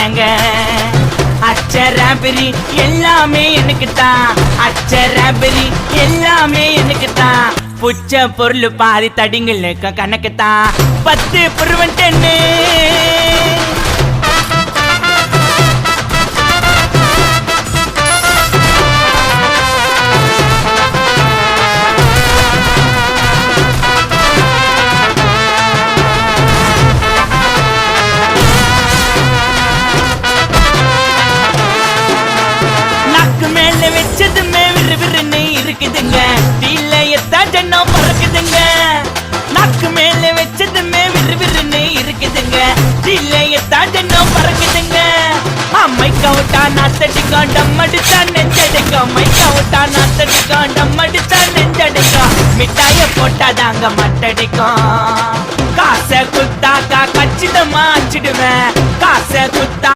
என்னங்க அச்சராபரி எல்லாமே எனக்கு தான் அச்சராபரி எல்லாமே எனக்கு தான் புச்ச பொருள் பாதி தடிங்களுக்கு கணக்கு தான் 10 புருவன் 10 வச்சதுமே விறுவிறுன்னு இருக்குதுங்க தீல எத்தா ஜன்னம் பறக்குதுங்க நாக்கு மேல வச்சதுமே விறுவிறுன்னு இருக்குதுங்க தீல எத்தா ஜன்னம் பறக்குதுங்க அம்மைக்கா விட்டா நாத்தடிக்கா டம்மடிச்சா நெஞ்சடிக்கா மைக்கா விட்டா நாத்தடிக்கா டம்மடிச்சா நெஞ்சடிக்கா மிட்டாய போட்டாதாங்க மட்டடிக்கும் காசை குத்தாக்கா கச்சிதமா அச்சிடுவேன் காசை குத்தா